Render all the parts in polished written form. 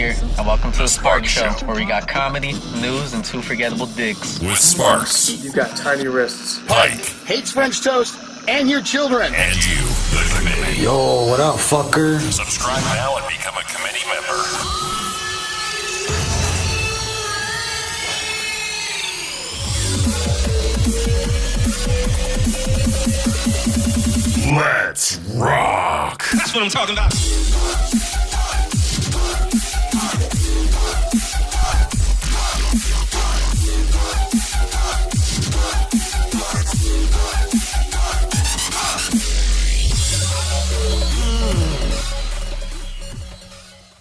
here, and welcome to the Sparks Show, where we got comedy, news, and two forgettable digs. With Sparks. You've got tiny wrists. Pike. Hates French toast and your children. And you, the committee. Yo, what up, fucker? Subscribe now and become a committee member. Let's rock. That's what I'm talking about.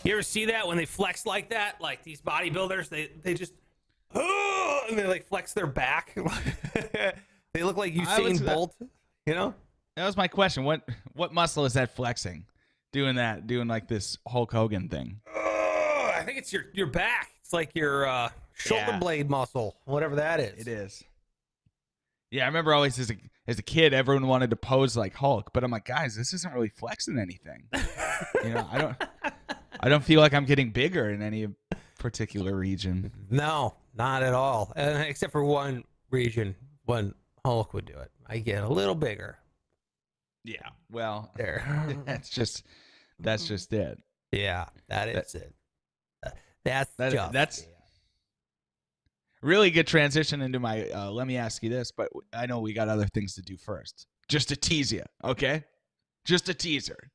You ever see that when they flex like that? Like these bodybuilders, they just and they like flex their back. They look like Usain Bolt, you know? That was my question. What muscle is that flexing? Doing like this Hulk Hogan thing. I think it's your back. It's like your shoulder blade muscle, whatever that is. It is. Yeah, I remember always as a kid, everyone wanted to pose like Hulk, but I'm like, guys, this isn't really flexing anything. I don't feel like I'm getting bigger in any particular region. No, not at all. Except for one region, when Hulk would do it. I get a little bigger. Yeah, well, There. that's just it. Yeah, that's it. That's Really good transition into my let me ask you this, but I know we got other things to do first. Just to tease you, okay? Just a teaser.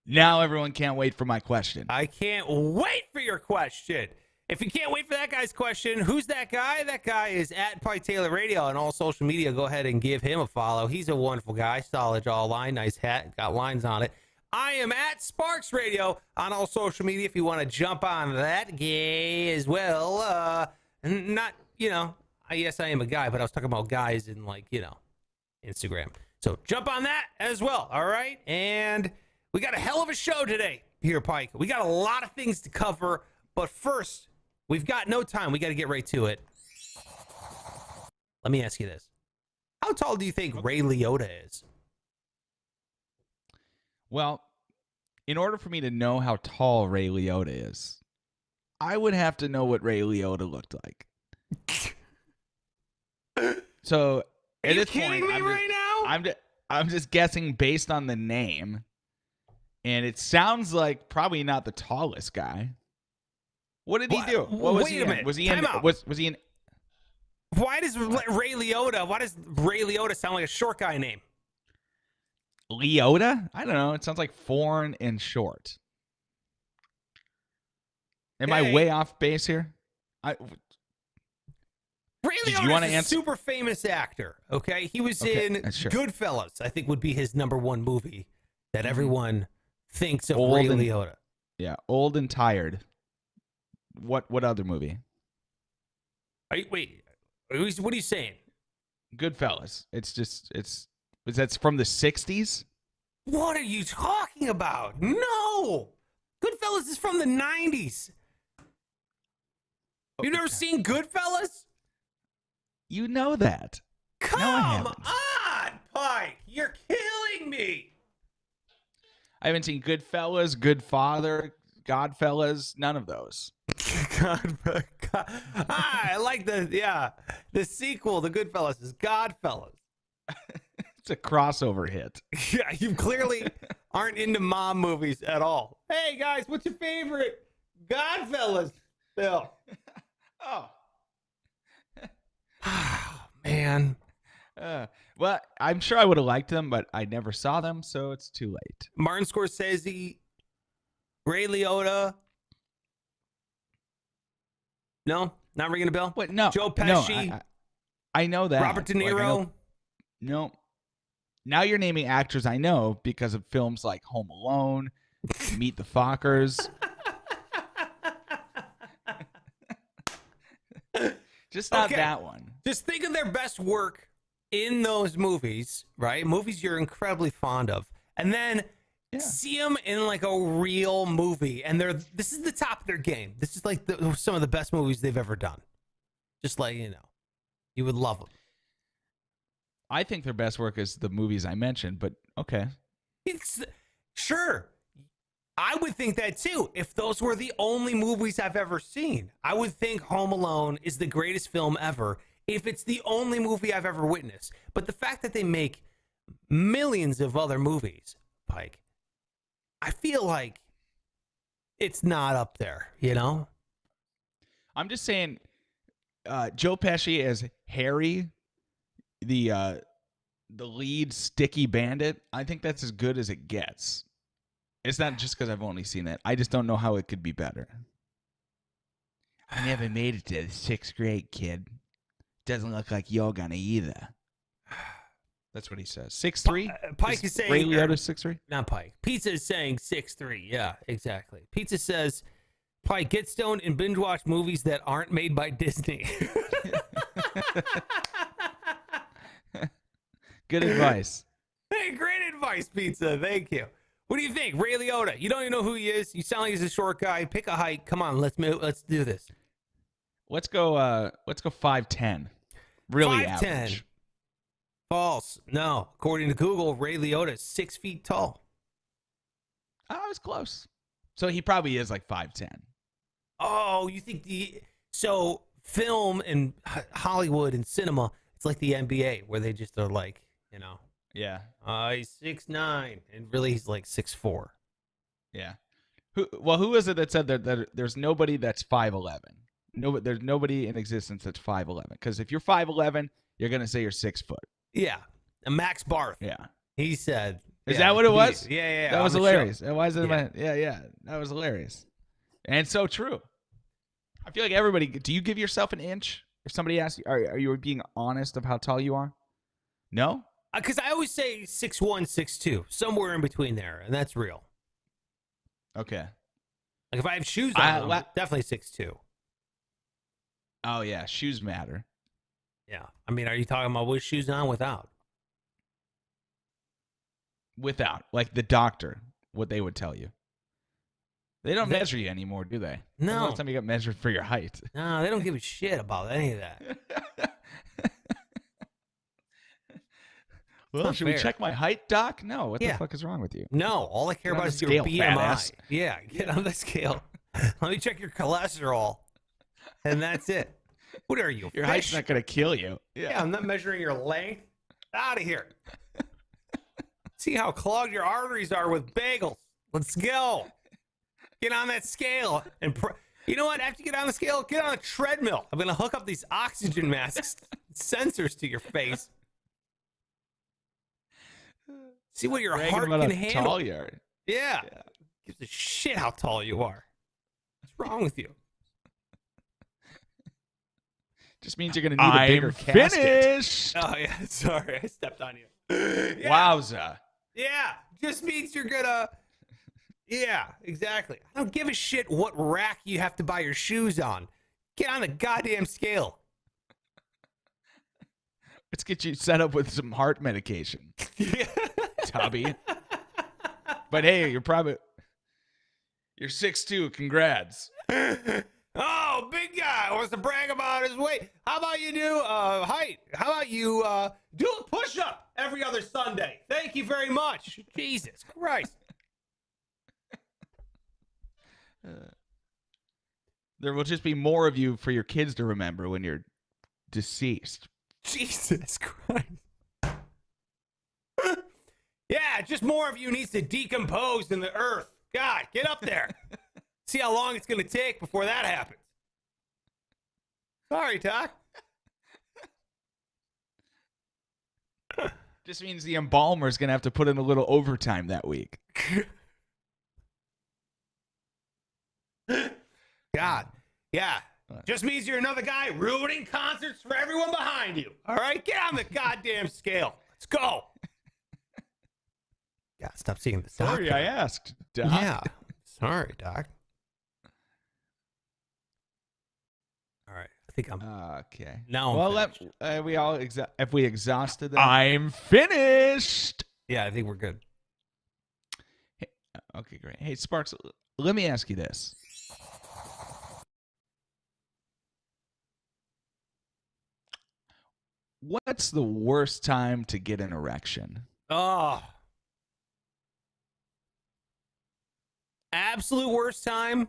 Now everyone can't wait for my question. I can't wait for your question. If you can't wait for that guy's question, who's that guy? That guy is at Pike Taylor Radio on all social media. Go ahead and give him a follow. He's a wonderful guy. Solid jawline, nice hat, got lines on it. I am at Sparks Radio on all social media if you want to jump on that gay as well. Yes, I am a guy, but I was talking about guys in Instagram. So jump on that as well, all right? And we got a hell of a show today here, Pike. We got a lot of things to cover, but first, we've got no time. We got to get right to it. Let me ask you this. How tall do you think Ray Liotta is? Well, in order for me to know how tall Ray Liotta is, I would have to know what Ray Liotta looked like. So, Are at you this kidding point, me right now? I'm just guessing based on the name, and it sounds like probably not the tallest guy. What did he do? What was Wait he a in? minute. Was he Time in? out. Was he in? Why does Ray Liotta sound like a short guy name? Leota? I don't know. It sounds like foreign and short. Am I way off base here? Ray Did you Liotta wanna is a answer? super famous actor, okay? He was in sure. Goodfellas, I think would be his number one movie that everyone thinks of Old Ray and- Liotta. Yeah, old and tired. What other movie? What are you saying? Goodfellas. That's from the 60s? What are you talking about? No! Goodfellas is from the 90s. You've never seen Goodfellas? You know that. Come No, I haven't. on, Pike. You're killing me. I haven't seen Goodfellas, Goodfather, Godfellas, none of those. I like the sequel, the Goodfellas is Godfellas. It's a crossover hit. Yeah, you clearly aren't into mom movies at all. Hey guys, what's your favorite? Godfellas, Bill. Oh. Man. Well, I'm sure I would have liked them, but I never saw them, so it's too late. Martin Scorsese, Ray Liotta. No, not ringing a bell. What? No. Joe Pesci. No, I know that. Robert De Niro. No. Now you're naming actors I know because of films like Home Alone, Meet the Fockers. Just not that one. Just think of their best work in those movies, right? Movies you're incredibly fond of. And then see them in like a real movie. And this is the top of their game. This is like some of the best movies they've ever done. Just like, you would love them. I think their best work is the movies I mentioned, but okay. Sure. I would think that too. If those were the only movies I've ever seen, I would think Home Alone is the greatest film ever if it's the only movie I've ever witnessed. But the fact that they make millions of other movies, Pike, I feel like it's not up there, you know? I'm just saying, Joe Pesci as Harry, the lead sticky bandit, I think that's as good as it gets. It's not just because I've only seen it. I just don't know how it could be better. I never made it to the 6th grade, kid. Doesn't look like you're gonna either. That's what he says. 6'3"? Pike is saying... Ray Liotta 6'3"? Not Pike. Pizza is saying 6'3". Yeah, exactly. Pizza says, Pike, get stoned and binge watch movies that aren't made by Disney. Good advice. Hey, great advice, Pizza. Thank you. What do you think? Ray Liotta. You don't even know who he is. You sound like he's a short guy. Pick a height. Come on, let's do this. Let's go 5'10". Really 5'10". average. False. No. According to Google, Ray Liotta is 6 feet tall. I was close. So he probably is like 5'10". Oh, you think so film and Hollywood and cinema, it's like the NBA where they just are like, you know, Yeah. he's 6'9", and really he's like 6'4". Yeah. Who was it that said that there's nobody that's 5'11"? No, there's nobody in existence that's 5'11". Because if you're 5'11", you're gonna say you're 6 foot. Yeah. And Max Barth. Yeah. He said. Is that what it was? Yeah. That was hilarious. Why is it? Yeah. Yeah. That was hilarious, and so true. I feel like everybody. Do you give yourself an inch if somebody asks you? Are you being honest of how tall you are? No. Because I always say 6'1", 6'2", somewhere in between there, and that's real. Okay. Like if I have shoes on, I'm definitely 6'2". Oh yeah, shoes matter. Yeah. I mean, are you talking about with shoes on, without? Without, like the doctor, what they would tell you. They don't measure you anymore, do they? No. When's the last time you got measured for your height? No, they don't give a shit about any of that. Well, should we fair. check my height, doc? No. What the fuck is wrong with you? No, all I care Get on about the is your scale, BMI. fat ass. Yeah, get on the scale. Let me check your cholesterol, and that's it. What are you? Your fish? height's not going to kill you. Yeah, I'm not measuring your length. Out of here. See how clogged your arteries are with bagels. Let's go. Get on that scale. And you know what? After you get on the scale, get on a treadmill. I'm going to hook up these oxygen masks, sensors to your face. See what your heart can handle. Tall you are. Yeah. Gives a shit how tall you are. What's wrong with you? Just means you're going to need a bigger casket. Finished. Oh, yeah. Sorry. I stepped on you. Yeah. Wowza. Yeah. Just means you're going to. Yeah, exactly. I don't give a shit what rack you have to buy your shoes on. Get on the goddamn scale. Let's get you set up with some heart medication. Yeah. Tubby. But hey, you're 6'2". Congrats. Oh, big guy wants to brag about his weight. How about you do height? How about you do a push-up every other Sunday? Thank you very much. Jesus Christ. There will just be more of you for your kids to remember when you're deceased. Jesus Christ. Yeah, just more of you needs to decompose in the earth. God, get up there. See how long it's going to take before that happens. Sorry, Doc. Just means the embalmer's going to have to put in a little overtime that week. God. Yeah. Just means you're another guy ruining concerts for everyone behind you. All right? Get on the goddamn scale. Let's go. God, stop seeing the doc. Sorry, I asked, Doc. Yeah. Sorry, Doc. All right. I think I'm. Okay. Now well, I'm have we exhausted that? I'm finished. Yeah, I think we're good. Okay, great. Hey, Sparks, let me ask you this. What's the worst time to get an erection? Oh. Absolute worst time,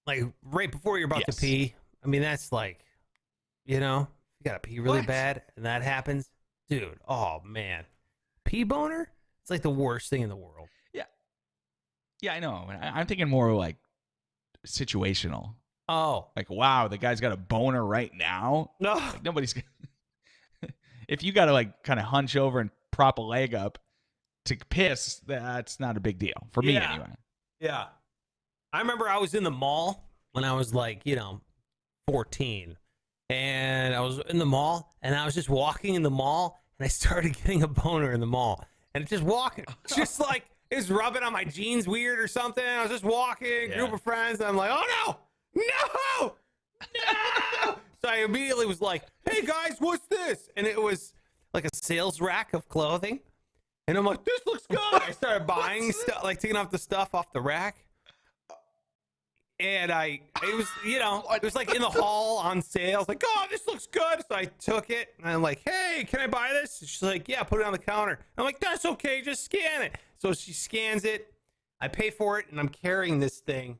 like right before you're about to pee. I mean, that's like, you gotta pee really bad, and that happens, dude. Oh man, pee boner. It's like the worst thing in the world. Yeah, I know. I'm thinking more like situational. Oh, Like, wow, the guy's got a boner right now. no. Like, nobody's. If you got to like kind of hunch over and prop a leg up to piss, that's not a big deal for me anyway. Yeah. I remember I was in the mall when I was like, 14, and I was in the mall, and I was just walking in the mall, and I started getting a boner in the mall, and it's just walking, just like it was rubbing on my jeans weird or something. I was just walking, group of friends, and I'm like, oh no. So I immediately was like, hey guys, what's this? And it was like a sales rack of clothing. And I'm like, this looks good. I started buying stuff, like taking off the stuff off the rack. And it was like in the hall on sale. I was like, oh, this looks good. So I took it and I'm like, hey, can I buy this? And she's like, yeah, put it on the counter. I'm like, that's okay. Just scan it. So she scans it. I pay for it. And I'm carrying this thing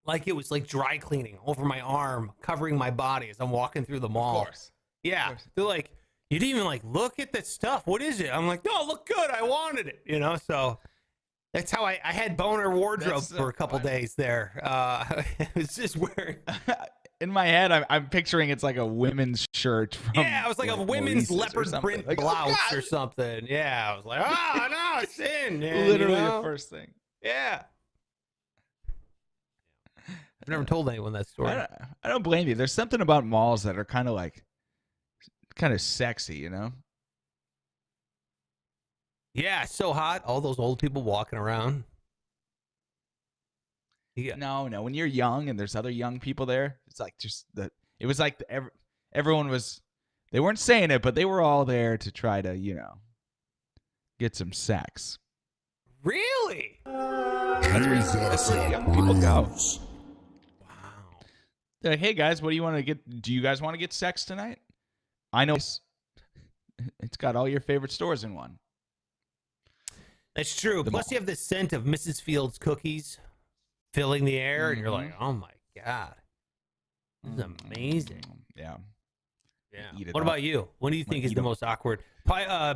like it was like dry cleaning over my arm, covering my body as I'm walking through the mall. Of course. Yeah. Of course. They're like, you didn't even like look at that stuff. What is it? I'm like, no, it looked good. I wanted it, So that's how I had boner wardrobe for a couple days there. It was just wearing. In my head, I'm picturing it's like a women's shirt. It was like a women's leopard print like, blouse or something. Yeah, I was like, no, it's in. Man, literally the first thing. Yeah. I've never told anyone that story. I don't blame you. There's something about malls that are kind of sexy, Yeah, it's so hot. All those old people walking around. Yeah. No. When you're young and there's other young people there, it's like it was like everyone was, they weren't saying it, but they were all there to try to, get some sex. Really? That's where young people go. They're like, hey guys, what do you want to get? Do you guys want to get sex tonight? I know it's got all your favorite stores in one. That's true. Plus, you have the scent of Mrs. Fields cookies filling the air, and you're like, oh my God. This is amazing. Yeah. What about you? What do you think is the most awkward?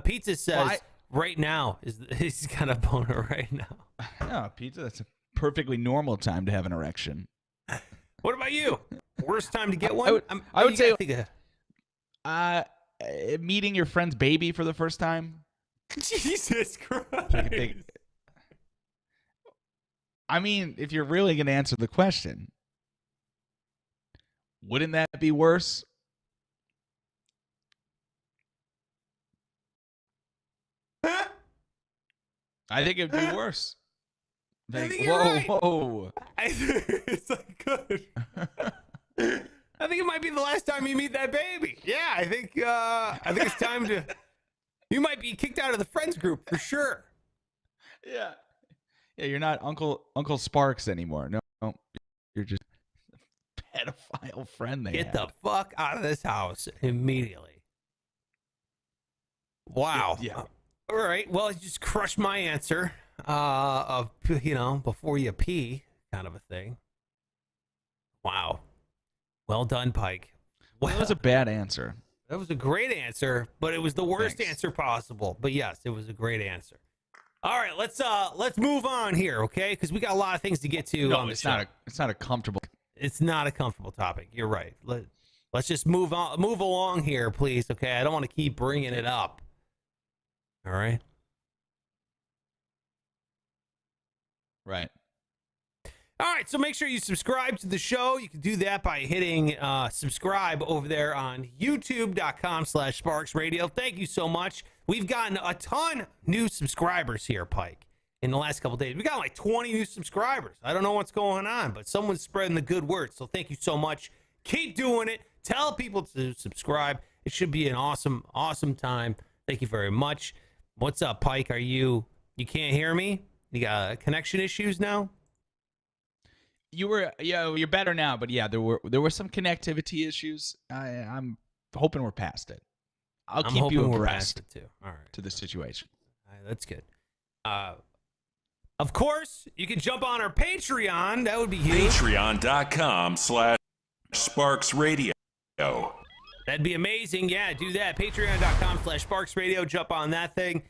Pizza says right now he's got a boner right now. No, pizza, that's a perfectly normal time to have an erection. What about you? Worst time to get one? I would say meeting your friend's baby for the first time. Jesus Christ. I mean, if you're really going to answer the question, wouldn't that be worse? I think it'd be worse. Like, whoa. It's like good. I think it might be the last time you meet that baby. Yeah, I think it's time to. You might be kicked out of the friends group for sure. Yeah, you're not Uncle Sparks anymore. No, you're just a pedophile friend. Get the fuck out of this house immediately. Wow. Yeah. All right. Well, you just crushed my answer of before you pee kind of a thing. Wow. Well done, Pike. Well, that was a bad answer. That was a great answer, but it was the worst answer possible. But yes, it was a great answer. All right, let's move on here, okay? Because we got a lot of things to get to. No, it's not a comfortable. It's not a comfortable topic. You're right. Let's just move along here, please. Okay, I don't want to keep bringing it up. All right. Right. All right, so make sure you subscribe to the show. You can do that by hitting subscribe over there on youtube.com/SparksRadio. Thank you so much. We've gotten a ton new subscribers here, Pike, in the last couple days. We got like 20 new subscribers. I don't know what's going on, but someone's spreading the good word. So thank you so much. Keep doing it. Tell people to subscribe. It should be an awesome, awesome time. Thank you very much. What's up, Pike? You can't hear me? You got connection issues now? You're better now, but yeah, there were some connectivity issues. I'm hoping we're past it. I'll keep you abreast too. All right. To the situation. All right, that's good. Of course, you can jump on our Patreon. That would be huge. Patreon.com/SparksRadio. That'd be amazing. Yeah, do that. Patreon.com/SparksRadio. Jump on that thing.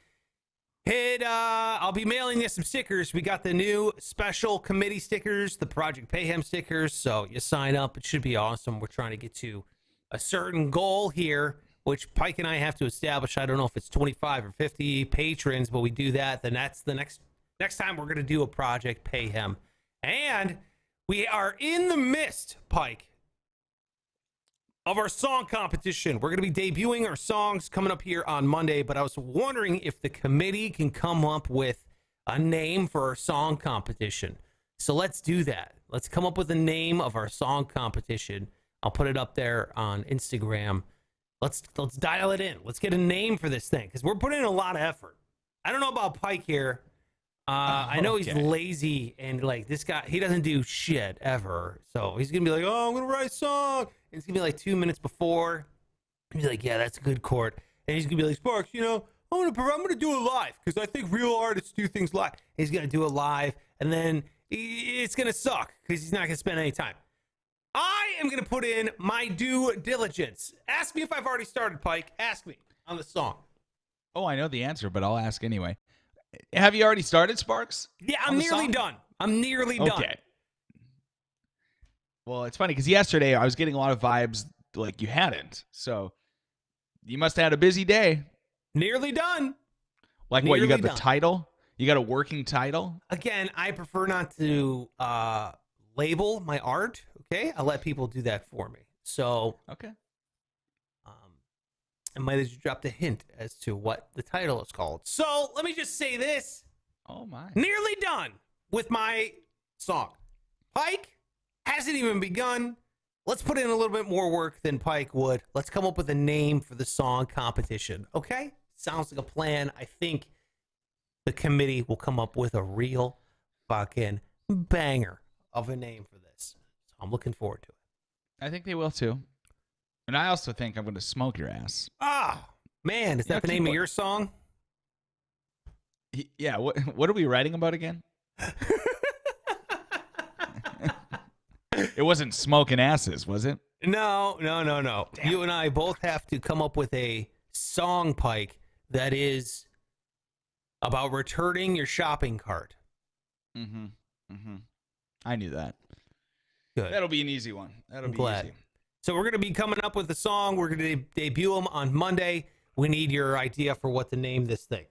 I'll be mailing you some stickers. We got the new special committee stickers, the Project Payham stickers. So you sign up. It should be awesome. We're trying to get to a certain goal here, which Pike and I have to establish. I don't know if it's 25 or 50 patrons, but we do that. Then that's the next time we're going to do a Project Payham. And we are in the midst, Pike, of our song competition. We're going to be debuting our songs coming up here on Monday, but I was wondering if the committee can come up with a name for our song competition. So let's do that. Let's come up with a name of our song competition. I'll put it up there on Instagram. Let's dial it in. Let's get a name for this thing because we're putting in a lot of effort. I don't know about Pike here. I know he's lazy and like this guy, he doesn't do shit ever. So he's going to be like, oh, I'm going to write a song. And it's going to be like 2 minutes before. He's like, yeah, that's a good chord. And he's going to be like, Sparks, you know, I'm going to do it live because I think real artists do things live. He's going to do it live and then it's going to suck because he's not going to spend any time. I am going to put in my due diligence. Ask me if I've already started, Pike. Ask me on the song. Oh, I know the answer, but I'll ask anyway. Have you already started, Sparks? Yeah, I'm nearly done. I'm nearly done. Okay. Well, it's funny because yesterday I was getting a lot of vibes like you hadn't. So you must have had a busy day. Nearly done. Like what? You got the title? You got a working title? Again, I prefer not to label my art. Okay, I'll let people do that for me. So okay. I might have just dropped a hint as to what the title is called. So let me just say this. Oh, my. Nearly done with my song. Pike hasn't even begun. Let's put in a little bit more work than Pike would. Let's come up with a name for the song competition. Okay? Sounds like a plan. I think the committee will come up with a real fucking banger of a name for this. So I'm looking forward to it. I think they will, too. And I also think I'm going to smoke your ass. Ah, man, is that the name of your song? Yeah, what are we writing about again? It wasn't smoking asses, was it? No. Damn. You and I both have to come up with a song, Pike, that is about returning your shopping cart. Mm-hmm. I knew that. Good. That'll be an easy one. That'll be easy. So we're going to be coming up with a song. We're going to debut them on Monday. We need your idea for what to name this thing.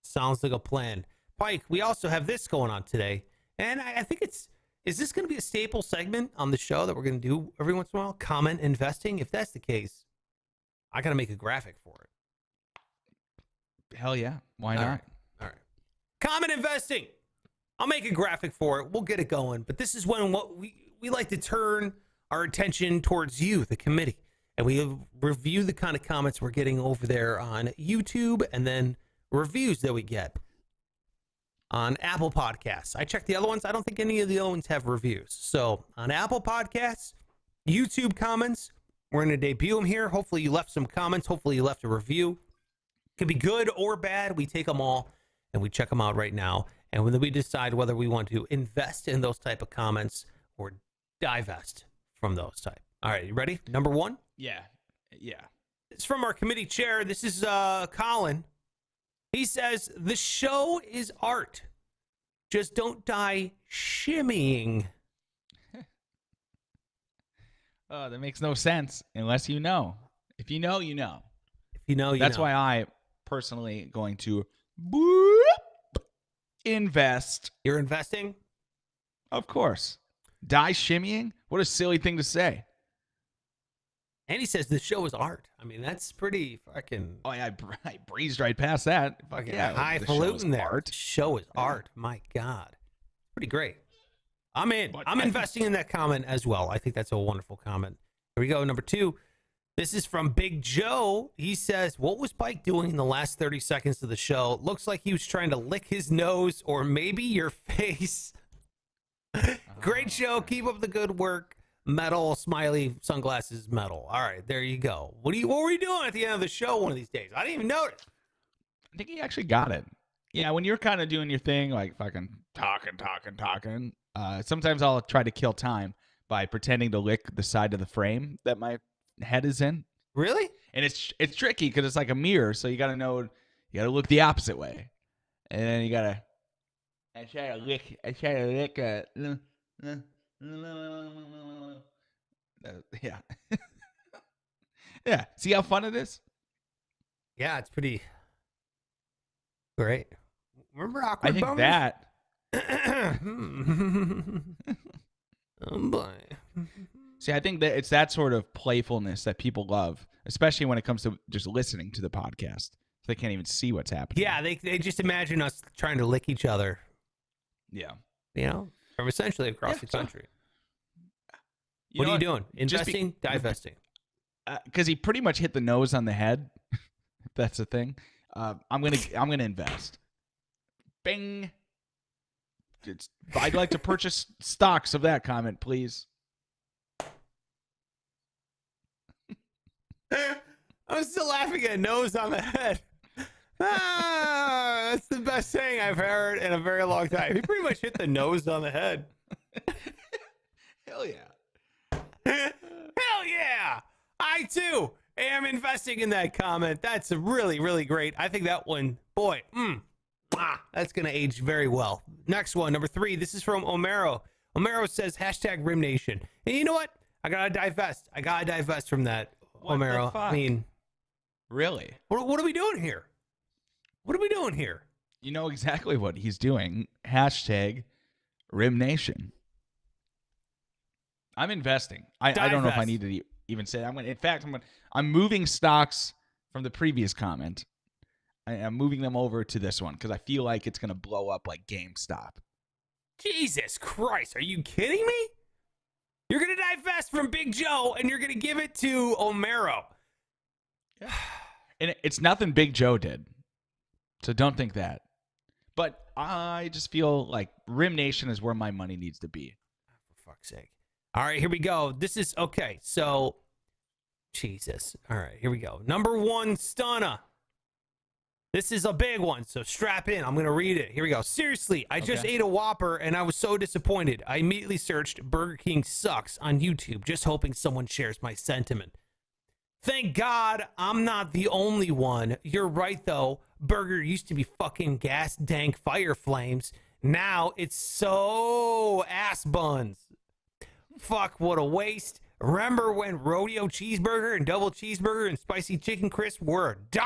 Sounds like a plan. Pike, we also have this going on today. And I think is this going to be a staple segment on the show that we're going to do every once in a while? Comment investing? If that's the case, I got to make a graphic for it. Hell yeah. Why not? All right. Comment investing. I'll make a graphic for it. We'll get it going. But this is when we like to turn our attention towards you, the committee. And we review the kind of comments we're getting over there on YouTube and then reviews that we get on Apple Podcasts. I checked the other ones. I don't think any of the other ones have reviews. So on Apple Podcasts, YouTube comments, we're going to debut them here. Hopefully you left some comments. Hopefully you left a review. Could be good or bad. We take them all and we check them out right now. And then we decide whether we want to invest in those type of comments or divest from those type. All right, you ready? Number one? Yeah. It's from our committee chair. This is Colin. He says, the show is art. Just don't die shimmying. Oh, that makes no sense unless you know. If you know, you know. If you know, you That's know. why I personally going to invest. You're investing? Of course. Die shimmying? What a silly thing to say. And he says the show is art. I mean, that's pretty fucking... Oh, yeah, I breezed right past that. Fucking yeah, highfalutin there. Art. The show is art. My God. Pretty great. I'm in. I'm investing in that comment as well. I think that's a wonderful comment. Here we go. Number two. This is from Big Joe. He says, what was Pike doing in the last 30 seconds of the show? Looks like he was trying to lick his nose or maybe your face. Great show. Keep up the good work. Metal, smiley, sunglasses, metal. All right, there you go. What were you doing at the end of the show one of these days? I didn't even notice. I think he actually got it. Yeah, when you're kind of doing your thing, like fucking talking, sometimes I'll try to kill time by pretending to lick the side of the frame that my head is in. Really? And it's tricky because it's like a mirror, so you got to know, you got to look the opposite way. And then you got to, I try to lick, yeah. Yeah. See how fun it is? Yeah, it's pretty great. Remember awkward I think boners? that. Oh boy. See, I think that it's that sort of playfulness that people love, especially when it comes to just listening to the podcast. They can't even see what's happening. Yeah, they just imagine us trying to lick each other. Yeah. You know, from essentially across the country. You what are you doing? Investing, divesting? Because he pretty much hit the nose on the head. If that's a thing. I'm gonna invest. Bing. I'd like to purchase stocks of that comment, please. I'm still laughing at nose on the head. That's the best saying I've heard in a very long time. He pretty much hit the nose on the head. Hell yeah. Hell yeah. I too am investing in that comment. That's really, really great. I think that one, boy, that's going to age very well. Next one, number 3. This is from Omero. Omero says, #RimNation. And you know what? I got to divest. I got to divest from that, What Omero. the fuck? I mean, Really? what are we doing here? What are we doing here? You know exactly what he's doing. #RimNation. I'm investing. I don't know if I need to even say that. In fact, I'm moving stocks from the previous comment. I'm moving them over to this one because I feel like it's going to blow up like GameStop. Jesus Christ. Are you kidding me? You're going to divest from Big Joe and you're going to give it to Omero. Yeah. And it's nothing Big Joe did. So don't think that. But I just feel like RimNation is where my money needs to be. For fuck's sake. All right, here we go. This is, okay, so, Jesus. All right, here we go. Number 1, Stunna. This is a big one, so strap in. I'm going to read it. Here we go. Seriously, I just ate a Whopper, and I was so disappointed. I immediately searched Burger King sucks on YouTube, just hoping someone shares my sentiment. Thank God I'm not the only one. You're right, though. Burger used to be fucking gas dank fire flames. Now it's so ass buns. Fuck, what a waste. Remember when rodeo cheeseburger and double cheeseburger and spicy chicken crisp were $1?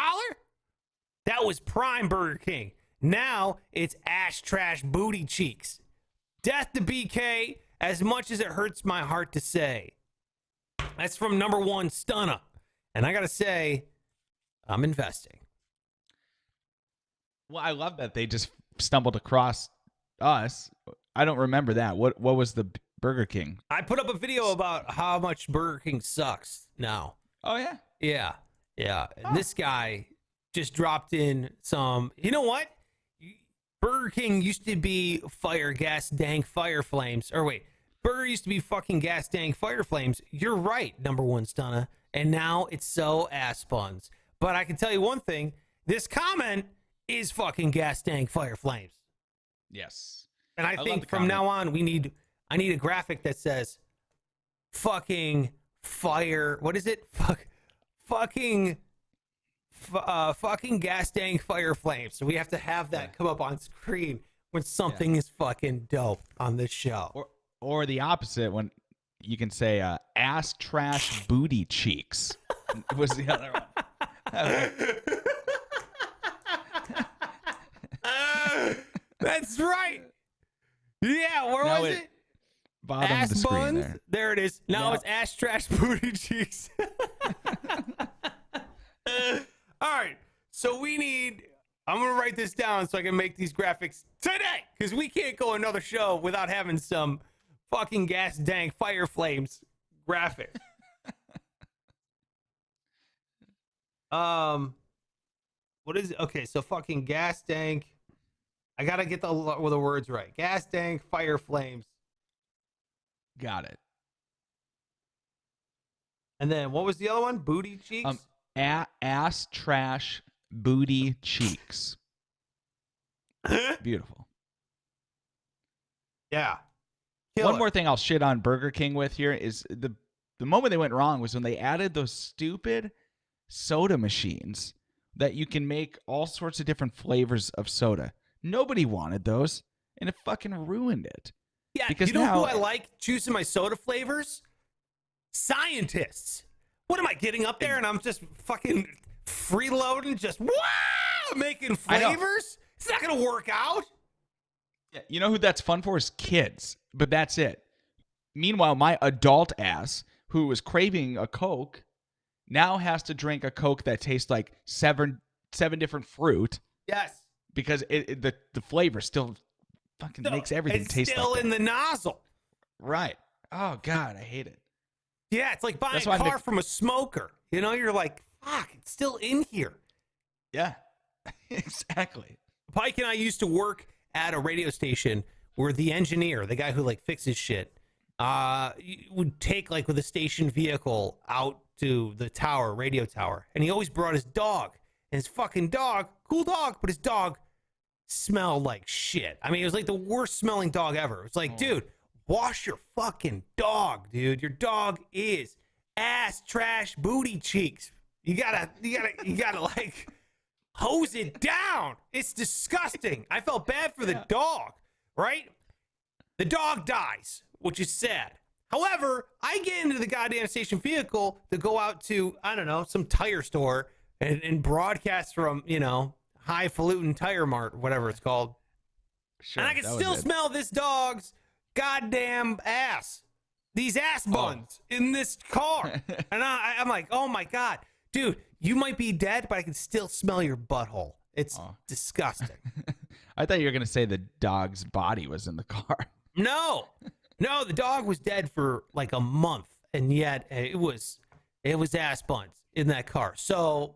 That was prime Burger King. Now it's ash trash booty cheeks. Death to BK, as much as it hurts my heart to say. That's from number 1, Stunna. And I got to say, I'm investing. Well, I love that they just stumbled across us. I don't remember that. What was the Burger King? I put up a video about how much Burger King sucks now. Oh, yeah? Yeah. And this guy just dropped in some, you know what? Burger King used to be gas dank fire flames. Or wait, Burger used to be fucking gas dank fire flames. You're right, number 1, Stunna. And now it's so ass buns. But I can tell you one thing. This comment is fucking gas dank fire flames. Yes. And I think from now on, I need a graphic that says fucking fire. What is it? Fucking gas dank fire flames. So we have to have that come up on screen when something is fucking dope on this show. Or the opposite, when you can say ass trash booty cheeks was the other one. That's right. Yeah, where was it? Bottom ass of the screen buns. there. It is. Now it's ass trash booty cheeks. All right. So I'm going to write this down so I can make these graphics today, because we can't go another show without having some fucking gas dank fire flames graphic. What is it? Okay, so fucking gas dank. I got to get the words right. Gas dank fire flames. Got it. And then what was the other one? Booty cheeks? Ass trash booty cheeks. Beautiful. Yeah. One more thing I'll shit on Burger King with here is the moment they went wrong was when they added those stupid soda machines that you can make all sorts of different flavors of soda. Nobody wanted those, and it fucking ruined it. Yeah, because you know now, who I like choosing my soda flavors? Scientists. What am I getting up there and I'm just fucking freeloading, just making flavors? It's not gonna work out. Yeah, you know who that's fun for is kids, but that's it. Meanwhile, my adult ass, who was craving a Coke, now has to drink a Coke that tastes like seven different fruit. Yes. Because the flavor still fucking makes everything taste like it's still in the nozzle. Right. Oh, God, I hate it. Yeah, it's like buying a car from a smoker. You know, you're like, fuck, it's still in here. Yeah, exactly. Pike and I used to work at a radio station where the engineer, the guy who like fixes shit, would take like with a station vehicle out to the tower, radio tower, and he always brought his dog. And his fucking dog, cool dog, but his dog smelled like shit. I mean, it was like the worst smelling dog ever. It was like, dude, wash your fucking dog, dude. Your dog is ass trash booty cheeks. You gotta like hose it down. It's disgusting. I felt bad for the dog, right? The dog dies, which is sad. However, I get into the goddamn station vehicle to go out to, I don't know, some tire store and broadcast from, you know, highfalutin tire mart, whatever it's called. Sure, and I can still smell this dog's goddamn ass. These ass buns in this car. And I'm like, oh my God. Dude, you might be dead, but I can still smell your butthole. It's disgusting. I thought you were going to say the dog's body was in the car. No, the dog was dead for like a month, and yet it was ass buns in that car. So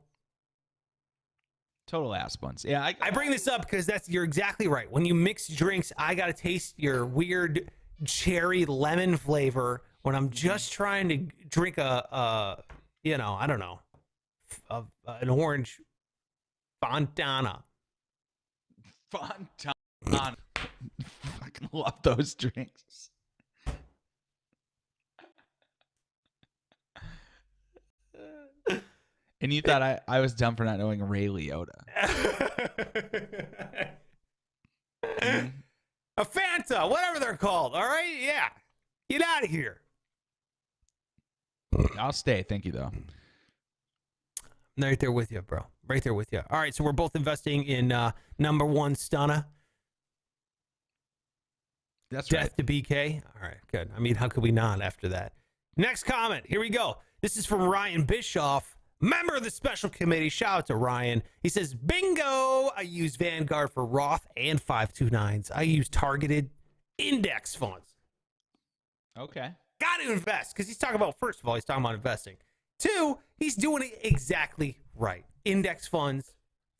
total ass buns. Yeah, I bring this up because you're exactly right. When you mix drinks, I gotta taste your weird cherry lemon flavor when I'm just trying to drink I don't know, an orange Fontana. Fontana. Fucking love those drinks. And you thought I was dumb for not knowing Ray Liotta. A Fanta, whatever they're called. All right, yeah. Get out of here. I'll stay. Thank you, though. I'm right there with you, bro. Right there with you. All right, so we're both investing in number one stunner. That's right. Death to BK. All right, good. I mean, how could we not after that? Next comment. Here we go. This is from Ryan Bischoff, member of the special committee. Shout out to Ryan. He says, bingo. I use Vanguard for Roth and 529s. I use targeted index funds. Okay. Got to invest because he's talking about, first of all, he's talking about investing. Two, he's doing it exactly right. Index funds,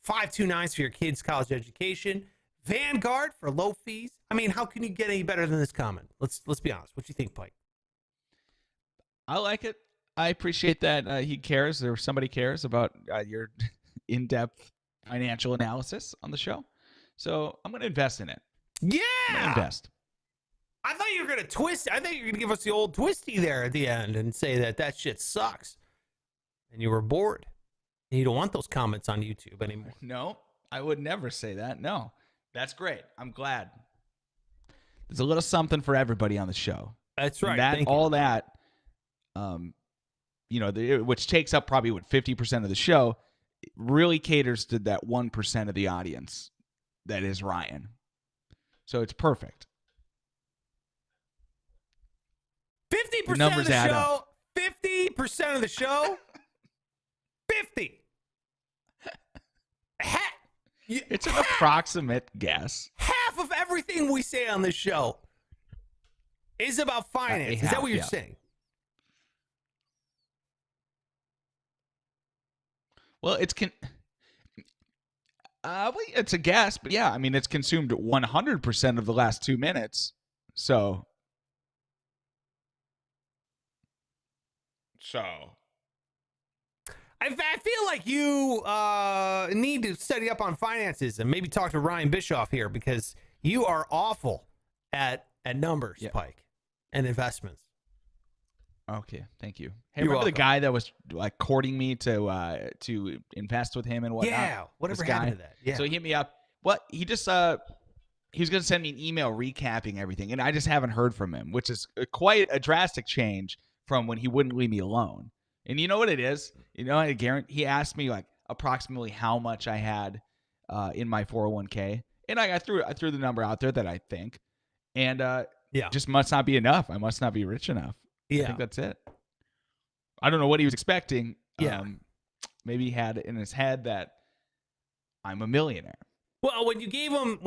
529s for your kids' college education, Vanguard for low fees. I mean, how can you get any better than this comment? Let's be honest. What do you think, Pike? I like it. I appreciate that he cares, or somebody cares about your in-depth financial analysis on the show. So I'm going to invest in it. Yeah. I'm going to invest. I thought you were going to twist. I thought you were going to give us the old twisty there at the end and say that shit sucks. And you were bored. And you don't want those comments on YouTube anymore. No, I would never say that. No, that's great. I'm glad. There's a little something for everybody on the show. That's right. Which takes up probably 50% of the show, really caters to that 1% of the audience that is Ryan. So it's perfect. 50% of the show. 50% of the show. 50. It's an approximate guess. Half of everything we say on this show is about finance. Is that what you're saying? Well, it's a guess, but yeah, I mean, it's consumed 100% of the last 2 minutes. So. I feel like you need to study up on finances and maybe talk to Ryan Bischoff here because you are awful at numbers, Pike, and investments. Okay, thank you. Hey, You're remember welcome. the guy that was like courting me to invest with him and whatnot? Yeah, whatever This happened guy? to that? Yeah. So he hit me up. What he just he was gonna send me an email recapping everything, and I just haven't heard from him, which is quite a drastic change from when he wouldn't leave me alone. And you know what it is? You know, I guarantee he asked me like approximately how much I had in my 401k, and I threw the number out there that I think, and just must not be enough. I must not be rich enough. I think that's it. I don't know what he was expecting. Yeah. Maybe he had it in his head that I'm a millionaire. Well, when he gave him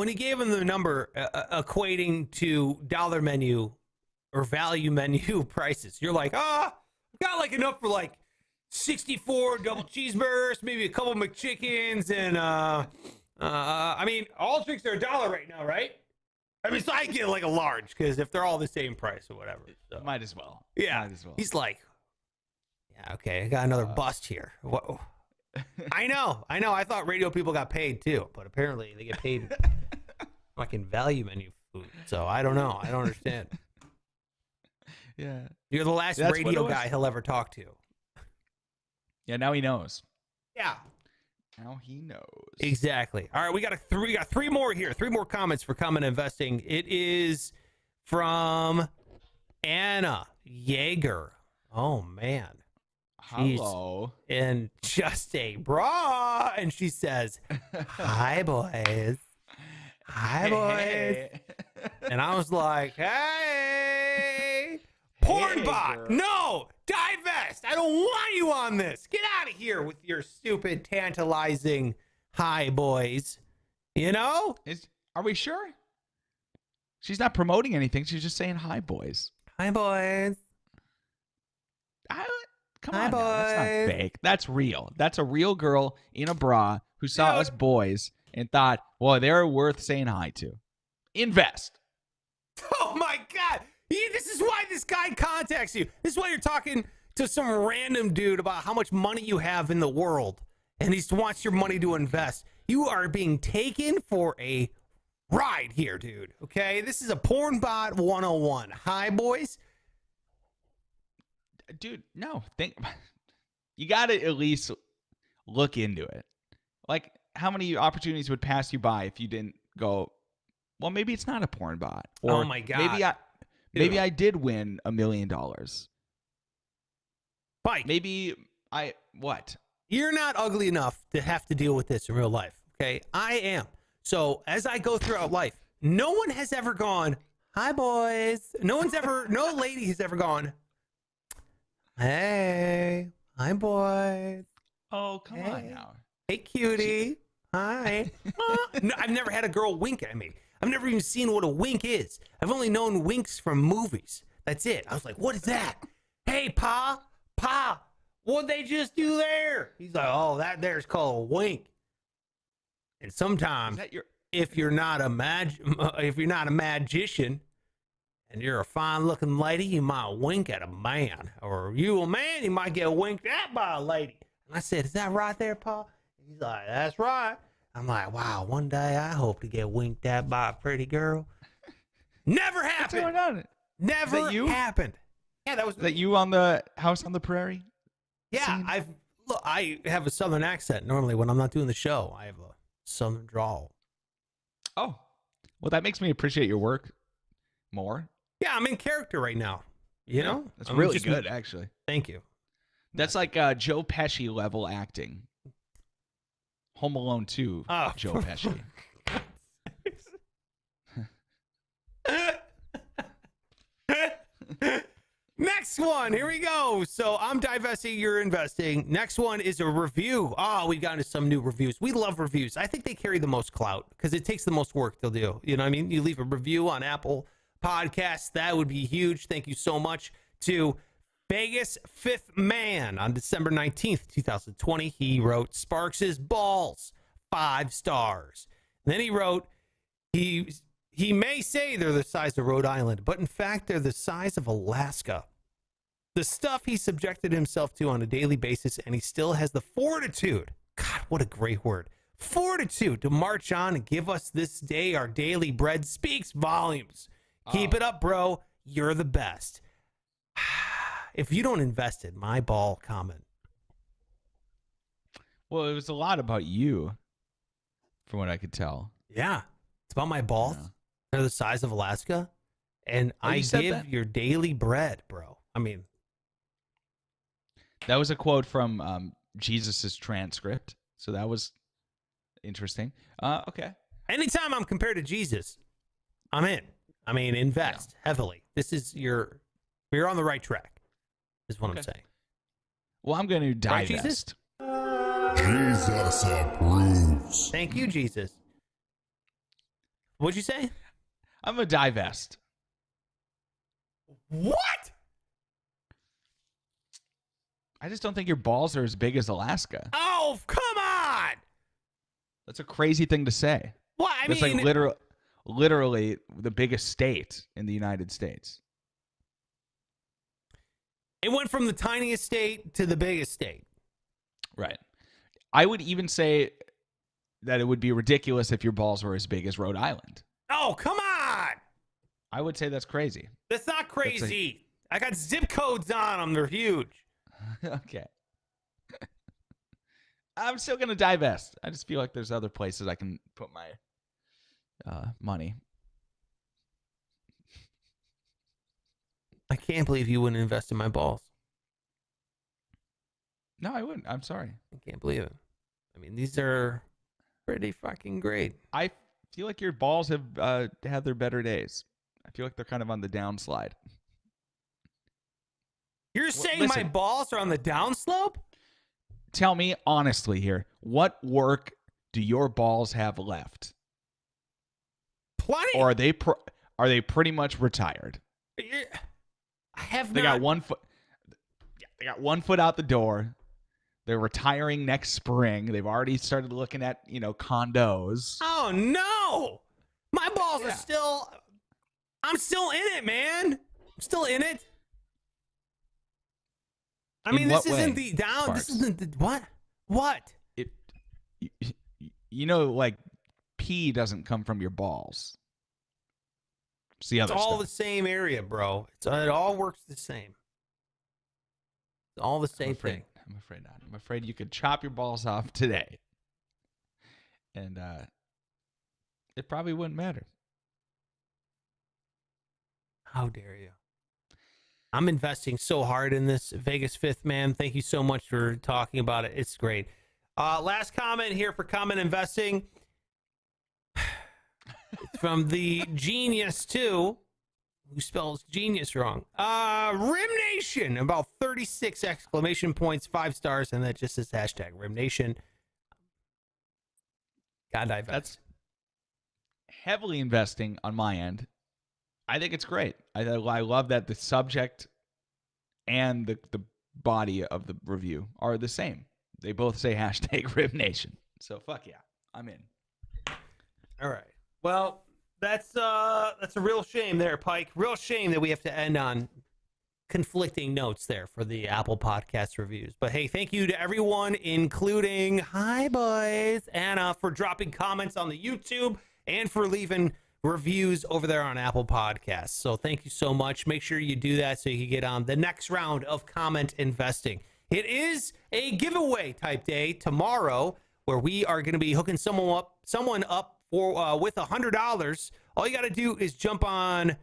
the number equating to dollar menu or value menu prices, you're like, I've got like enough for like 64 double cheeseburgers, maybe a couple McChickens, and I mean, all drinks are $1 right now, right? I mean, so I get like a large because if they're all the same price or whatever, so. Might as well. Yeah, Might as well. he's like, yeah, okay, I got another bust here. What? I know. I thought radio people got paid too, but apparently they get paid fucking value menu food. So I don't know. I don't understand. Yeah. You're the last That's what radio it was. guy he'll ever talk to. Yeah, now he knows. Yeah. Now he knows. Exactly. All right, we got three more here. 3 more comments for Common Investing. It is from Anna Yeager. Oh man. She's Hello. in just a bra, and she says, "Hi boys, hi boys," Hey. and I was like, "Hey, porn Hey, bot, girl. no, divest! I don't want you on this. Get out of here with your stupid, tantalizing hi boys." You know? Are we sure? She's not promoting anything. She's just saying hi, boys. Hi boys. Come Hi, on, now. That's not boys. fake. That's real. That's a real girl in a bra who saw Dude. us boys and thought, well, they're worth saying hi to. Invest. Oh my God. This is why this guy contacts you. This is why you're talking to some random dude about how much money you have in the world and he wants your money to invest. You are being taken for a ride here, dude. Okay? This is a porn bot 101. Hi, boys. Dude, no. You got to at least look into it. Like, how many opportunities would pass you by if you didn't go, well, maybe it's not a porn bot. Or Oh my God. maybe I did win $1 million. Mike, what? you're not ugly enough to have to deal with this in real life. Okay? I am. So as I go throughout life, no one has ever gone, hi, boys. No lady has ever gone, hey, hi, boys. Oh, come on Hey. now. Hey, cutie. Hi. No, I've never had a girl wink at me. I've never even seen what a wink is. I've only known winks from movies. That's it. I was like, what is that? Hey, Pa, what'd they just do there? He's like, oh, that there's called a wink. And sometimes, Is that your if you're not a magician and you're a fine-looking lady, you might wink at a man. Or you a man, you might get winked at by a lady. And I said, is that right there, Pa? He's like, that's right. I'm like, wow, one day I hope to get winked at by a pretty girl. Never What's going happened. on? Never Is that you? happened. Yeah, that was Is that you on the House on the Prairie? Yeah, scene? I have a southern accent normally when I'm not doing the show. I have a southern drawl. Oh, well, that makes me appreciate your work more. Yeah, I'm in character right now. You know, That's I'm really just- good, actually. Thank you. That's like Joe Pesci level acting. Home Alone 2, Oh. Joe Pesci. Next one, here we go. So I'm divesting, you're investing. Next one is a review. Oh, we've gotten to some new reviews. We love reviews. I think they carry the most clout because it takes the most work to do. You know what I mean? You leave a review on Apple Podcasts, that would be huge. Thank you so much to Vegas Fifth Man on December 19th, 2020. He wrote, Sparks' balls, 5 stars. And then he wrote, he may say they're the size of Rhode Island, but in fact, they're the size of Alaska. The stuff he subjected himself to on a daily basis, and he still has the fortitude God, what a great word. Fortitude to march on and give us this day our daily bread speaks volumes. Keep it up, bro. You're the best. If you don't invest in my ball comment. Well, it was a lot about you, from what I could tell. Yeah. It's about my balls. Yeah. They're the size of Alaska. And I you said give that? your daily bread, bro. I mean, That was a quote from Jesus's transcript. So that was interesting. Okay. anytime I'm compared to Jesus, I'm in. I mean, invest heavily. This is you're on the right track, is what I'm saying. Well, I'm going to Right, divest. Jesus? Jesus approves. Thank you, Jesus. What'd you say? I'm going to divest. What? I just don't think your balls are as big as Alaska. Oh, come on. That's a crazy thing to say. Well, I That's mean, like literally the biggest state in the United States. it went from the tiniest state to the biggest state. Right. I would even say that it would be ridiculous if your balls were as big as Rhode Island. Oh, come on. I would say that's crazy. That's not crazy. I got zip codes on them. They're huge. Okay. I'm still going to divest. I just feel like there's other places I can put my money. I can't believe you wouldn't invest in my balls. No, I wouldn't. I'm sorry. I can't believe it. I mean, these are pretty fucking great. I feel like your balls have had their better days. I feel like they're kind of on the downslide. You're saying my listen. balls are on the downslope? Tell me honestly here, what work do your balls have left? Plenty. Or are they pretty much retired? I have They not. got 1 foot. They got 1 foot out the door. They're retiring next spring. They've already started looking at, condos. Oh, no. My balls are still. I'm still in it, man. I'm still in it. I mean, this isn't the down. Sparks? This isn't the. What? What? Like pee doesn't come from your balls. It's the It's other all stuff. the same area, bro. It all works the same. It's all the same thing. I'm afraid not. I'm afraid you could chop your balls off today. And it probably wouldn't matter. How dare you? I'm investing so hard in this Vegas Fifth, man. Thank you so much for talking about it. It's great. Last comment here for comment investing. It's from the Genius too, who spells genius wrong. Rim Nation, about 36 exclamation points, 5 stars, and that just says hashtag Rim Nation. God, That's heavily investing on my end. I think it's great. I love that the subject and the body of the review are the same. They both say hashtag Rib Nation. So fuck yeah, I'm in. All right. Well, that's a real shame there, Pike. Real shame that we have to end on conflicting notes there for the Apple Podcast reviews. But hey, thank you to everyone, including Hi Boys, Anna, for dropping comments on the YouTube and for leaving reviews over there on Apple Podcasts. So thank you so much. Make sure you do that so you can get on the next round of comment investing. It is a giveaway type day tomorrow where we are going to be hooking someone up for with $100. All you got to do is jump on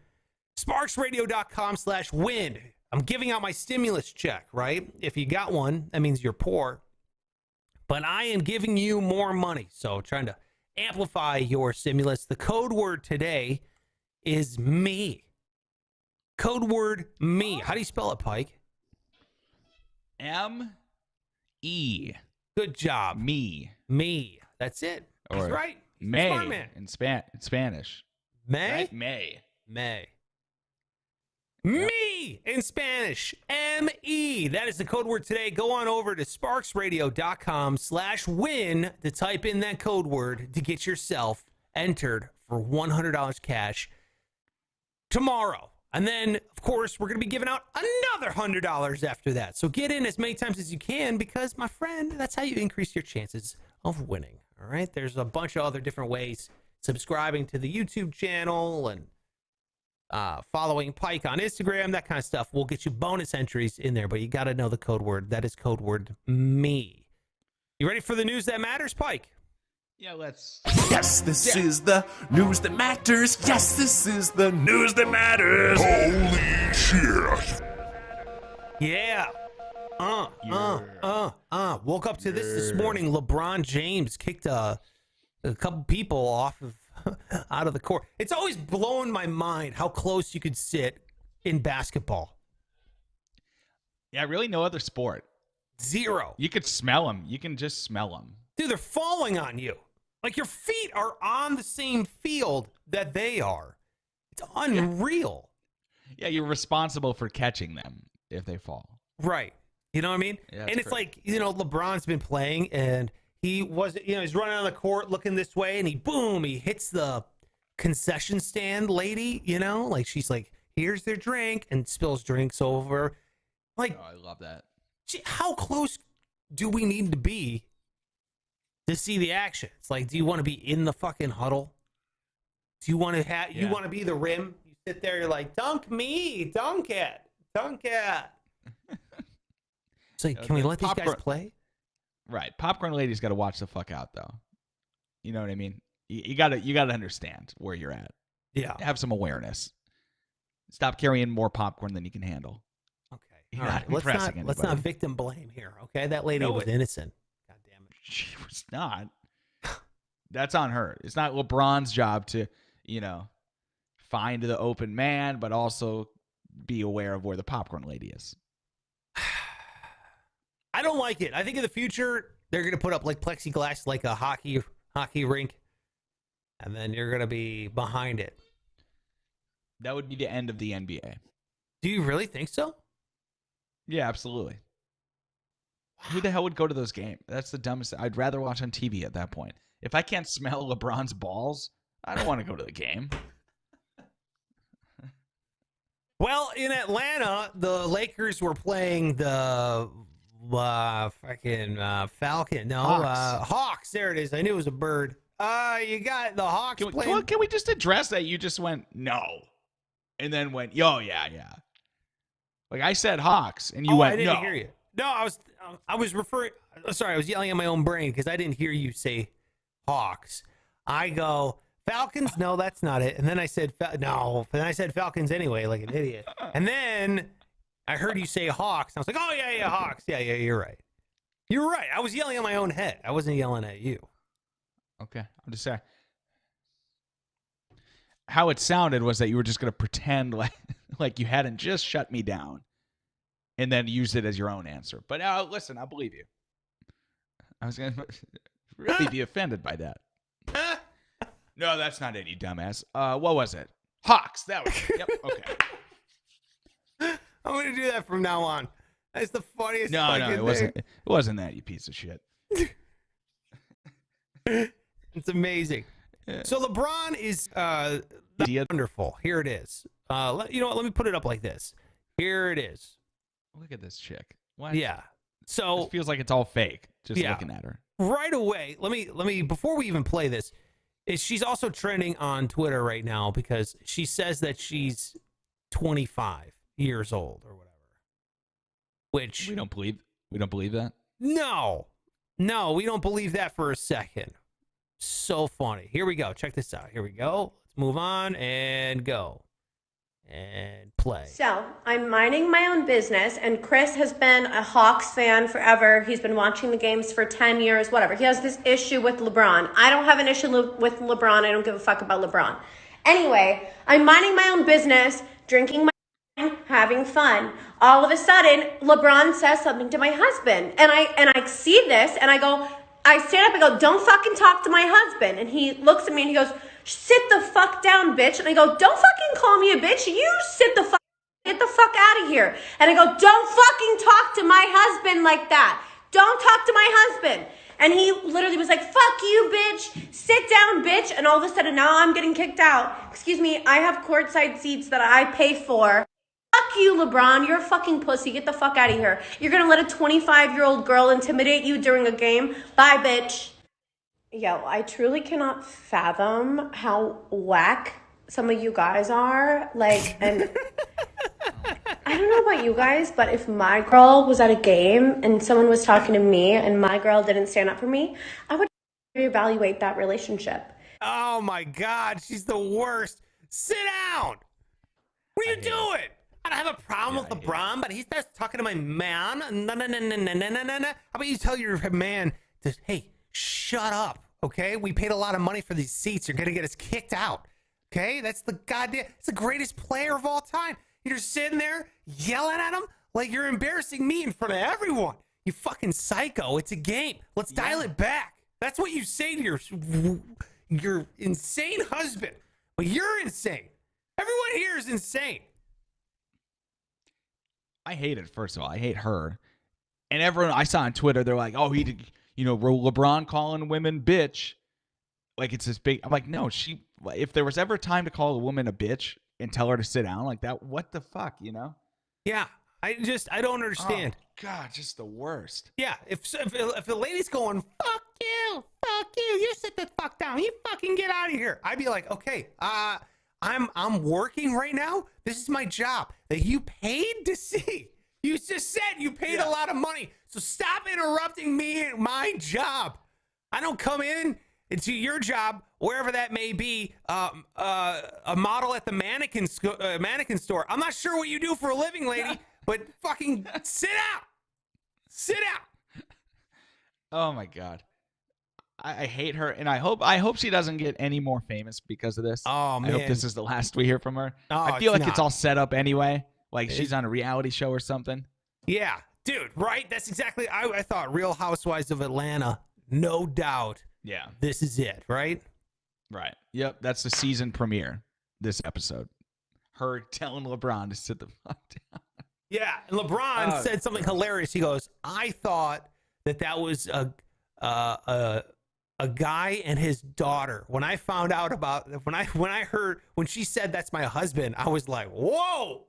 sparksradio.com/win. I'm giving out my stimulus check, right? If you got one, that means you're poor. But I am giving you more money. So trying to amplify your stimulus. The code word today is me. Code word me. How do you spell it, Pike? M-E. Good job. Me. Me. That's it. He's Or right. He's a May smart man. in Spanish. May? Right? May. May. Me in Spanish. M-E. That is the code word today. Go on over to sparksradio.com/win to type in that code word to get yourself entered for $100 cash tomorrow. And then, of course, we're going to be giving out another $100 after that. So get in as many times as you can because, my friend, that's how you increase your chances of winning. All right? There's a bunch of other different ways. Subscribing to the YouTube channel and following Pike on Instagram, that kind of stuff will get you bonus entries in there. But you got to know the code word. That is code word me. You ready for the news that matters, Pike? Yeah, let's. Yes, this is the news that matters. Yes, this is the news that matters. Holy shit. Yeah. Woke up to this morning. LeBron James kicked a couple people off of out of the court. It's always blown my mind how close you could sit in basketball. Yeah, really no other sport. Zero. You could smell them. You can just smell them. Dude, they're falling on you. Like your feet are on the same field that they are. It's unreal. Yeah, you're responsible for catching them if they fall. Right. You know what I mean? Yeah, and it's like, LeBron's been playing and he was, he's running on the court looking this way and he hits the concession stand lady, like she's like, here's their drink and spills drinks over. Like, oh, I love that. How close do we need to be to see the action? It's like, do you want to be in the fucking huddle? Do you want to you want to be the rim? You sit there, you're like, dunk me, dunk it. It's like, can we let these guys play? Right. Popcorn lady's got to watch the fuck out, though. You know what I mean? You gotta understand where you're at. Yeah. Have some awareness. Stop carrying more popcorn than you can handle. Okay. All right. Let's not victim blame here. Okay. That lady was innocent. God damn it. She was not. That's on her. It's not LeBron's job to, find the open man, but also be aware of where the popcorn lady is. I don't like it. I think in the future they're going to put up like plexiglass, like a hockey rink, and then you're going to be behind it. That would be the end of the NBA. Do you really think so? Yeah, absolutely. Who the hell would go to those games? That's the dumbest. I'd rather watch on TV at that point. If I can't smell LeBron's balls, I don't want to go to the game. Well, in Atlanta, the Lakers were playing the Falcon. No, Hawks. There it is. I knew it was a bird. You got the Hawks playing. Can we just address that? You just went no, and then went yeah. Like I said Hawks, and you went no. I didn't hear you. No, I was referring. Sorry, I was yelling at my own brain because I didn't hear you say Hawks. I go Falcons. No, that's not it. And then I said no. And I said Falcons anyway, like an idiot. And then I heard you say Hawks. I was like, oh yeah, Hawks. Yeah, you're right. You're right. I was yelling at my own head. I wasn't yelling at you. Okay, I'm just saying. How it sounded was that you were just going to pretend like you hadn't just shut me down and then used it as your own answer. But listen, I believe you. I was going to really be offended by that. No, that's not it, you dumbass. What was it? Hawks. That was it. Yep, okay. I'm going to do that from now on. That's the funniest No, it wasn't that, you piece of shit. It's amazing. So LeBron is wonderful. Here it is. You know what? Let me put it up like this. Here it is. Look at this chick. What? Yeah. So it feels like it's all fake. Just looking at her. Right away. Let me before we even play this, she's also trending on Twitter right now because she says that she's 25 years old or whatever. Which we don't believe that. No, we don't believe that for a second. So funny. Here we go. Check this out. Here we go. Let's move on and go. And play. So, I'm minding my own business, and Chris has been a Hawks fan forever. He's been watching the games for 10 years, whatever. He has this issue with LeBron. I don't have an issue with LeBron. I don't give a fuck about LeBron. Anyway, I'm minding my own business, drinking my wine, having fun. All of a sudden, LeBron says something to my husband, and I see this, and I stand up and go, don't fucking talk to my husband. And he looks at me and he goes, sit the fuck down, bitch. And I go, don't fucking call me a bitch. You sit the fuck, get the fuck out of here. And I go, don't fucking talk to my husband like that. Don't talk to my husband. And he literally was like, fuck you, bitch. Sit down, bitch. And all of a sudden, now I'm getting kicked out. Excuse me, I have courtside seats that I pay for. Fuck you, LeBron. You're a fucking pussy. Get the fuck out of here. You're going to let a 25-year-old girl intimidate you during a game? Bye, bitch. Yo, I truly cannot fathom how whack some of you guys are. Like, and I don't know about you guys, but if my girl was at a game and someone was talking to me and my girl didn't stand up for me, I would reevaluate that relationship. Oh my God, she's the worst. Sit down. What are you doing? I don't have a problem with LeBron, but he starts talking to my man. No. How about you tell your man to, hey, shut up, okay? We paid a lot of money for these seats. You're going to get us kicked out, okay? That's the goddamn, it's the greatest player of all time. You're sitting there yelling at him like you're embarrassing me in front of everyone. You fucking psycho. It's a game. Let's dial it back. That's what you say to your insane husband. But you're insane. Everyone here is insane. I hate it, first of all. I hate her. And everyone I saw on Twitter, they're like, oh, he did, LeBron calling women bitch. Like it's this big. I'm like, no, if there was ever time to call a woman a bitch and tell her to sit down like that, what the fuck, Yeah, I don't understand. Oh, God, just the worst. Yeah, if the lady's going, fuck you sit the fuck down, you fucking get out of here. I'd be like, okay, I'm working right now. This is my job that you paid to see. You just said you paid a lot of money, so stop interrupting me in my job. I don't come in into your job, wherever that may be, a model at the mannequin store. I'm not sure what you do for a living, lady, but fucking sit out. Sit out. Oh my God. I hate her, and I hope she doesn't get any more famous because of this. Oh man. I hope this is the last we hear from her. Oh, I feel like not. it's all set up anyway. Like she's on a reality show or something. Yeah, dude, right? That's exactly, I thought Real Housewives of Atlanta, no doubt. Yeah. This is it, right? Right. Yep. That's the season premiere, this episode. Her telling LeBron to sit the fuck down. Yeah, and LeBron said something hilarious. He goes, I thought that was a guy and his daughter. When I found out about, when she said that's my husband, I was like, whoa.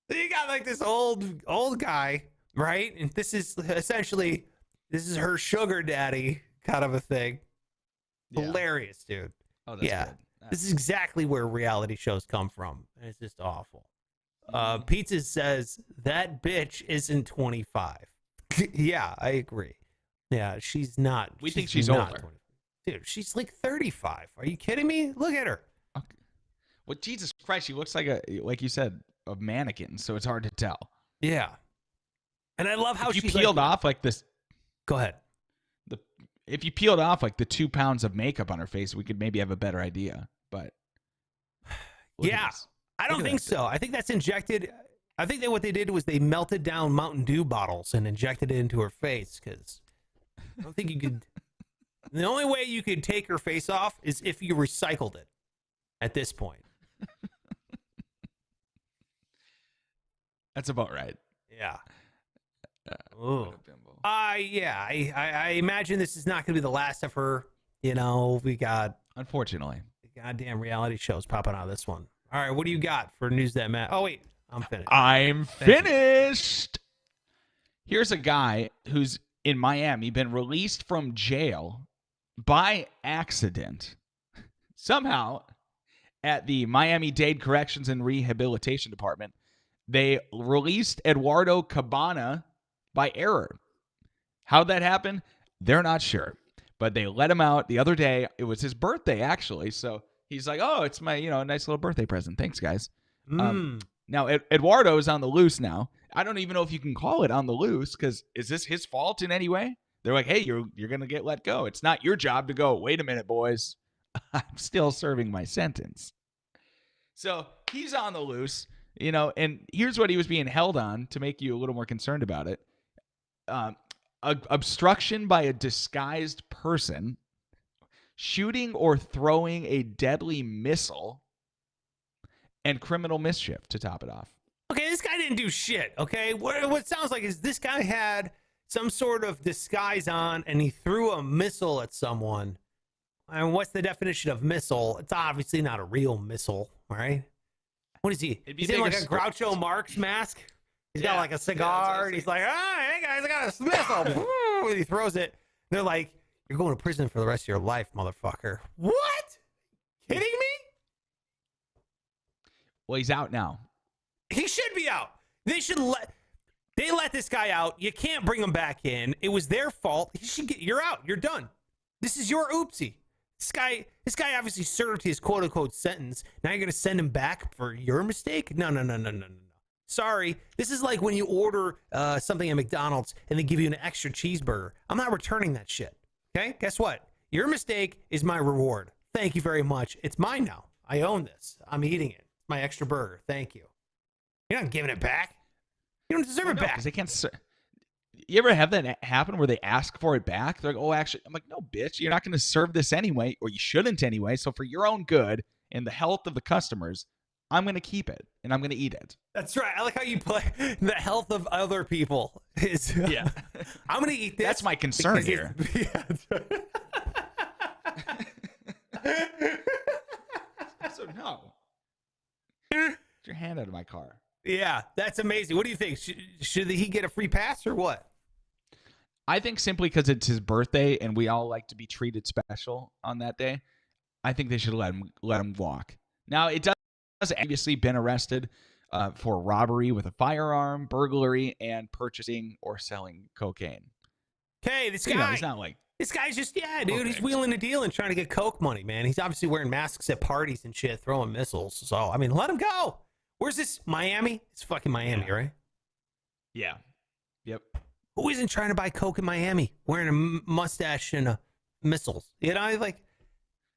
You got like this old guy, right? And this is essentially, her sugar daddy kind of a thing. Yeah. Hilarious, dude. Oh, that's good. This is exactly where reality shows come from. And it's just awful. Pizza says that bitch isn't 25. Yeah, I agree. Yeah, she's not. We think she's older. 25. Dude, she's like 35. Are you kidding me? Look at her. Okay. Well, Jesus Christ, she looks like you said, a mannequin, so it's hard to tell. Yeah. And I love how if you peeled off like this. Go ahead. If you peeled off like the 2 pounds of makeup on her face, we could maybe have a better idea. But yeah, I don't think so. I think that's injected. I think that what they did was they melted down Mountain Dew bottles and injected it into her face, because I don't think you could. The only way you could take her face off is if you recycled it at this point. That's about right. Yeah. I imagine this is not going to be the last of her. We got, unfortunately, goddamn reality shows popping out of this one. All right, what do you got for news that matters? Oh wait, I'm finished. I'm finished. Here's a guy who's in Miami, been released from jail by accident. Somehow, at the Miami-Dade Corrections and Rehabilitation Department, they released Eduardo Cabana by error. How'd that happen? They're not sure. But they let him out the other day. It was his birthday, actually. So he's like, oh, it's my nice little birthday present. Thanks, guys. Now, Eduardo is on the loose now. I don't even know if you can call it on the loose, because is this his fault in any way? They're like, hey, you're going to get let go. It's not your job to go, wait a minute, boys. I'm still serving my sentence. So he's on the loose. And here's what he was being held on to make you a little more concerned about it. Obstruction by a disguised person, shooting or throwing a deadly missile, and criminal mischief to top it off. Okay, didn't do shit, okay? What it sounds like is this guy had some sort of disguise on, and he threw a missile at someone. And what's the definition of missile? It's obviously not a real missile, right? What is he? He's in like a Groucho Marx mask. He's got like a cigar, and he's like, hey guys, I got a missile. And he throws it. They're like, you're going to prison for the rest of your life, motherfucker. What? Kidding me? Well, he's out now. He should be out. They let this guy out. You can't bring him back in. It was their fault. You're out. You're done. This is your oopsie. This guy obviously served his quote unquote sentence. Now you're gonna send him back for your mistake? No. Sorry. This is like when you order something at McDonald's and they give you an extra cheeseburger. I'm not returning that shit. Okay? Guess what? Your mistake is my reward. Thank you very much. It's mine now. I own this. I'm eating it. It's my extra burger. Thank you. You're not giving it back. You don't deserve it back. Because they can't. You ever have that happen where they ask for it back? They're like, oh, actually, I'm like, no, bitch, you're not going to serve this anyway, or you shouldn't anyway. So for your own good and the health of the customers, I'm going to keep it and I'm going to eat it. That's right. I like how you play the health of other people. Yeah. I'm going to eat this. That's my concern here. So no. Get your hand out of my car. Yeah, that's amazing. What do you think? Should he get a free pass or what? I think simply because it's his birthday and we all like to be treated special on that day, I think they should let him walk. Now, it does obviously been arrested for robbery with a firearm, burglary, and purchasing or selling cocaine. Okay, this guy, he's not like... This guy's just, dude, he's wheeling a deal and trying to get coke money, man. He's obviously wearing masks at parties and shit, throwing missiles. So, I mean, let him go. Where's this? Miami? It's fucking Miami, right? Yeah. Yep. Who isn't trying to buy coke in Miami wearing a mustache and missiles? You know, like.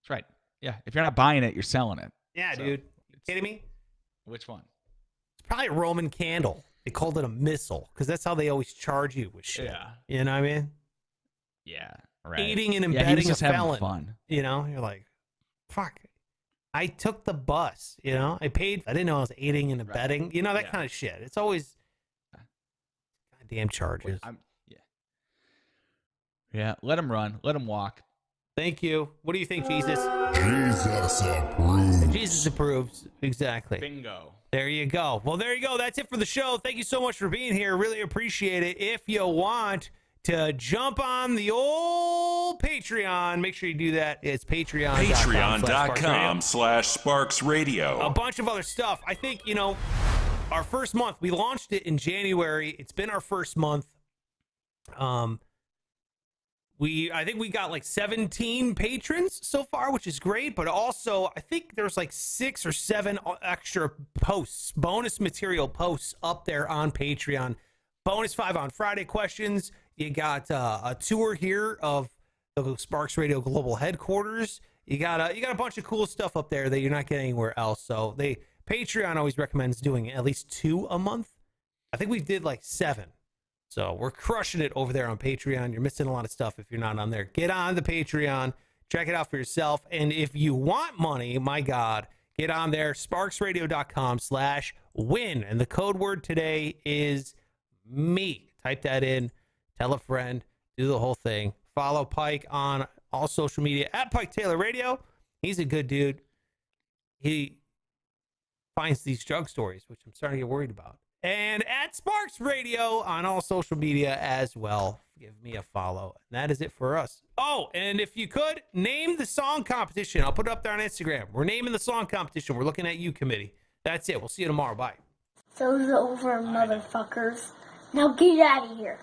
That's right. Yeah. If you're not buying it, you're selling it. Yeah, so, dude. You kidding me? Which one? It's probably a Roman candle. They called it a missile because that's how they always charge you with shit. Yeah. You know what I mean? Yeah. Right. Aiding and embedding a felon. Fun. You know, you're like, fuck. I took the bus, you know, I paid. I didn't know I was aiding and abetting, right. You know, that kind of shit. It's always goddamn charges. Yeah, let him run. Let him walk. Thank you. What do you think, Jesus? Jesus approves. Jesus approves. Exactly. Bingo. There you go. Well, there you go. That's it for the show. Thank you so much for being here. Really appreciate it. If you want to jump on the old Patreon, make sure you do that. It's patreon.com/SparksRadio. A bunch of other stuff. I think, you know, our first month, we launched it in January. It's been our first month. I think we got like 17 patrons so far, which is great. But also, I think there's like 6 or 7 extra posts, bonus material posts up there on Patreon. Bonus 5 on Friday questions. You got a tour here of the Sparks Radio Global Headquarters. You got a bunch of cool stuff up there that you're not getting anywhere else. So Patreon always recommends doing at least 2 a month. I think we did like 7. So we're crushing it over there on Patreon. You're missing a lot of stuff if you're not on there. Get on the Patreon. Check it out for yourself. And if you want money, my God, get on there. SparksRadio.com/win. And the code word today is me. Type that in. Tell a friend, do the whole thing. Follow Pike on all social media at Pike Taylor Radio. He's a good dude. He finds these drug stories, which I'm starting to get worried about. And at Sparks Radio on all social media as well. Give me a follow. And that is it for us. Oh, and if you could, name the song competition. I'll put it up there on Instagram. We're naming the song competition. We're looking at you, committee. That's it. We'll see you tomorrow. Bye. Those over, motherfuckers. Now get out of here.